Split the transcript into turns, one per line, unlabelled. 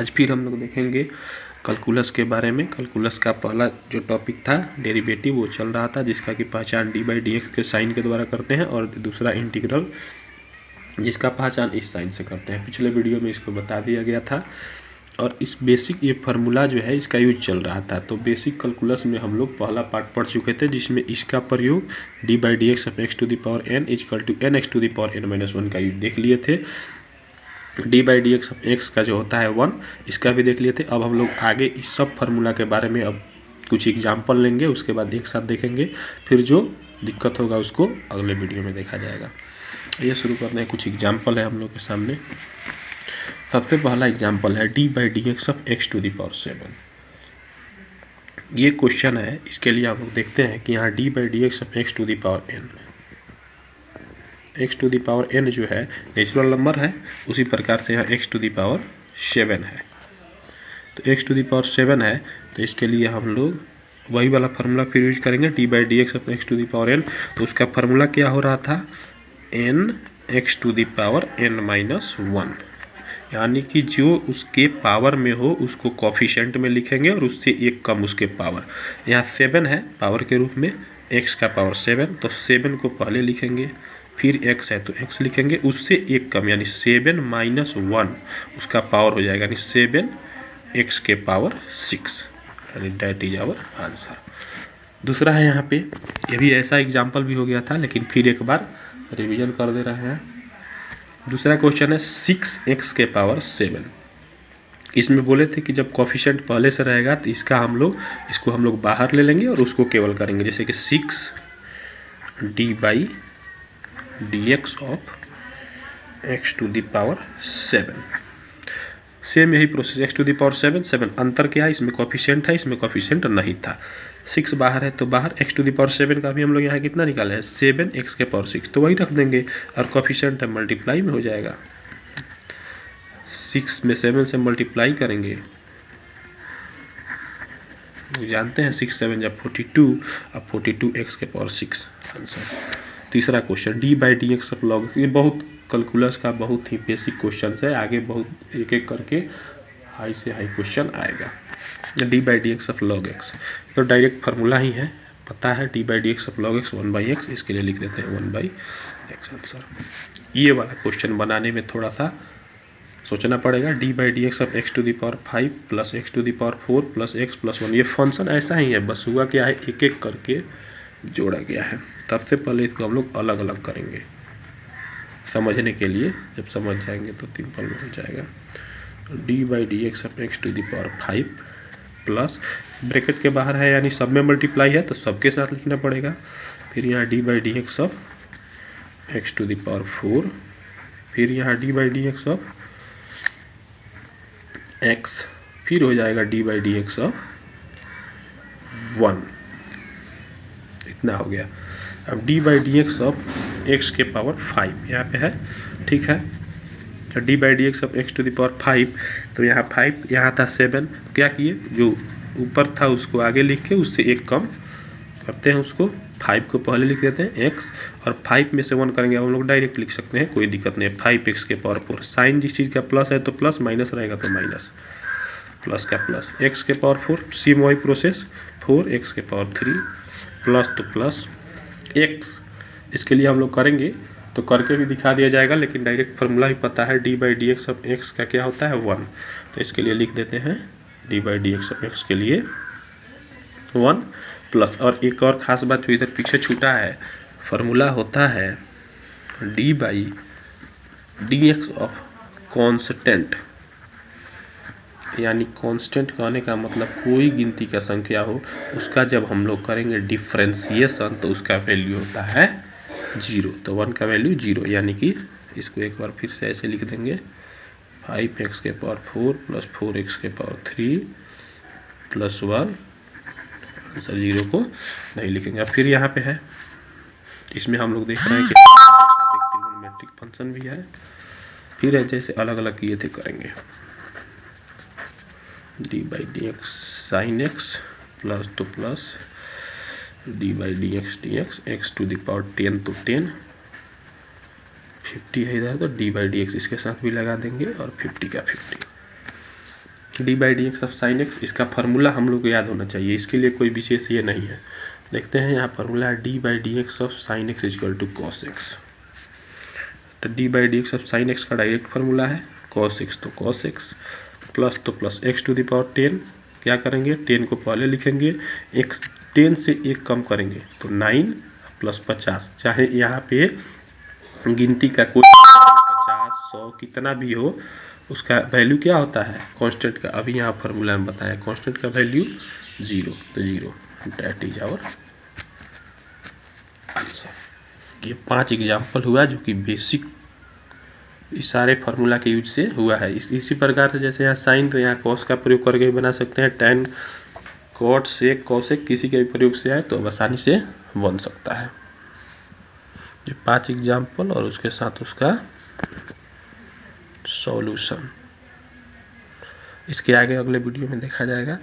आज फिर हम लोग देखेंगे कैलकुलस के बारे में। कैलकुलस का पहला जो टॉपिक था डेरिवेटिव वो चल रहा था, जिसका कि पहचान डी बाई डी एक्स के साइन के द्वारा करते हैं, और दूसरा इंटीग्रल जिसका पहचान इस साइन से करते हैं। पिछले वीडियो में इसको बता दिया गया था और इस बेसिक ये फार्मूला जो है इसका यूज चल रहा था। तो बेसिक कैलकुलस में हम लोग पहला पार्ट पढ़ चुके थे, जिसमें इसका प्रयोग d by d x of x to the power n equal to n x to the power n minus one का यूज देख लिए थे। D by d x of x का जो होता है 1, इसका भी देख लिए थे। अब हम लोग आगे इस सब फार्मूला के बारे में अब कुछ एग्जाम्पल लेंगे, उसके बाद एक साथ देखेंगे, फिर जो दिक्कत होगा उसको अगले वीडियो में देखा जाएगा। ये शुरू करते हैं। कुछ एग्जाम्पल है हम लोग के सामने। सबसे पहला एग्जाम्पल है d by d x of x to the power 7। ये क्वेश्चन है, इसके लिए हम लोग देखते हैं कि यहाँ d by d x of x to the power n, x to the power n जो है नेचुरल नंबर है, उसी प्रकार से यहाँ एक्स टू द पावर 7 है। तो एक्स टू द पावर 7 है, तो इसके लिए हम लोग वही वाला फार्मूला फिर यूज करेंगे, d by d x of x to the power n. तो उसका फार्मूला क्या हो रहा था, n x to the power n minus 1, यानी कि जो उसके पावर में हो उसको कोफिशिएंट में लिखेंगे और उससे एक कम उसके पावर। यहाँ 7 है पावर के रूप में, x का पावर 7, तो 7 को पहले लिखेंगे, फिर x है तो x लिखेंगे, उससे एक कम यानी 7 माइनस 1 उसका पावर हो जाएगा, यानी 7 x के पावर 6, यानी डैट इज आवर आंसर। दूसरा है यहाँ पे, ये भी ऐसा एग्जाम्पल भी हो गया था, लेकिन फिर एक बार रिवीजन कर दे रहे हैं। दूसरा क्वेश्चन है 6x के पावर 7। इसमें बोले थे कि जब कोफिशिएंट पहले से रहेगा तो इसको हम लोग बाहर ले लेंगे और उसको केवल करेंगे, जैसे कि 6 d by d x of x to the power 7। Same यही process, x to the power 7 अंतर क्या है, इसमें कोफिशिएंट है, इसमें कोफिशिएंट नहीं था। 6 बाहर है तो बाहर, एक्स टू द पावर 7 का भी हम लोग यहाँ कितना निकाले हैं 7 एक्स के पावर 6, तो वही रख देंगे और कोफिशिएंट है मल्टीप्लाई में हो जाएगा। 6 में 7 से मल्टीप्लाई करेंगे, जानते हैं 6 7 जब 42, अब 42 एक्स के पावर 6 आंसर। तीसरा question D by d x of log, ये बहुत कैलकुलस का बहुत ही बेसिक क्वेश्चन है, आगे बहुत एक एक करके हाई से हाई क्वेश्चन आएगा। D by d x of log x तो डायरेक्ट फार्मूला ही है, पता है d by d x of log x 1 by x, इसके लिए लिख देते हैं 1 बाई एक्स आंसर। ये वाला क्वेश्चन बनाने में थोड़ा सा सोचना पड़ेगा। D by d x of x to the power 5 plus x to the power 4 plus x plus 1, ये फंक्शन ऐसा ही है, बस हुआ क्या है एक एक करके जोड़ा गया है। सबसे पहले इसको हम लोग अलग अलग करेंगे समझने के लिए, जब समझ जाएंगे तो सिंपल में हो जाएगा। D by d x of x to the power 5 plus bracket के बाहर है यानी सब में मल्टीप्लाई है तो सबके साथ लिखना पड़ेगा, फिर यहाँ d by d x of x to the power 4, फिर यहाँ d by d x of x, फिर हो जाएगा d by d x of 1, इतना हो गया। अब d by d x of x के पावर 5 यहाँ पे है, ठीक है। D by d x of x to the power 5, तो यहाँ 5 यहाँ था 7, क्या किए जो ऊपर था उसको आगे लिख के उससे एक कम करते हैं, उसको 5 को पहले लिख देते हैं x, और 5 में से 1 करेंगे, हम लोग डायरेक्ट लिख सकते हैं, कोई दिक्कत नहीं है। 5x के पावर 4, साइन जिस चीज़ का प्लस है तो प्लस, माइनस रहेगा तो माइनस, प्लस का प्लस, x के पावर 4, सेम वही प्रोसेस, 4x के पावर 3 प्लस तो प्लस x, इसके लिए हम लोग करेंगे तो करके भी दिखा दिया जाएगा, लेकिन डायरेक्ट फार्मूला ही पता है। D by d x of x का क्या होता है 1, तो इसके लिए लिख देते हैं D by d x of x के लिए 1 प्लस, और एक और ख़ास बात जो इधर पीछे छूटा है, फार्मूला होता है d by d x of constant, यानी कांस्टेंट कहने का मतलब कोई गिनती का संख्या हो उसका जब हम लोग करेंगे डिफ्रेंसिएशन तो उसका वैल्यू होता है 0, तो 1 का वैल्यू 0, यानी कि इसको एक बार फिर से ऐसे लिख देंगे 5x के पावर 4 प्लस 4x के पावर 3 प्लस 1, आंसर 0 को नहीं लिखेंगे। अब फिर यहाँ पे है, इसमें हम लोग देख रहे हैं कि ट्रिग्नोमेट्रिक फंक्शन भी है, फिर है जैसे अलग अलग किए थे करेंगे। D by d x sine x plus तो plus d by d x x to the power 10 तो 10, 50 है इधर तो डी बाई डी एक्स इसके साथ भी लगा देंगे और 50 का 50। D by d x of sine x, इसका फार्मूला हम लोग को याद होना चाहिए, इसके लिए कोई विशेष ये नहीं है। देखते हैं यहाँ फार्मूला है d by d x of sine x equal to cos x. तो d by d x of sine x का डायरेक्ट फार्मूला है कॉस एक्स, तो कॉस एक्स प्लस तो plus x to the power 10, क्या करेंगे 10 को पहले लिखेंगे, एक्स 10 से 1 कम करेंगे तो 9 प्लस 50, चाहे यहाँ पे गिनती का कोई 50 100 कितना भी हो, उसका वैल्यू क्या होता है कांस्टेंट का। अभी यहाँ फार्मूला में बताया कांस्टेंट का वैल्यू 0, तो 0 दैट इज आवर आंसर। ये 5 एग्जाम्पल हुआ जो कि बेसिक इस सारे फार्मूला के यूज से हुआ है। इसी प्रकार से जैसे यहाँ साइन, तो यहाँ कॉस का प्रयोग करके भी बना सकते हैं, टेन कॉट सेक कॉसेक किसी के भी प्रयोग से आए तो अब आसानी से बन सकता है। ये 5 एग्जाम्पल और उसके साथ उसका सॉल्यूशन, इसके आगे अगले वीडियो में देखा जाएगा।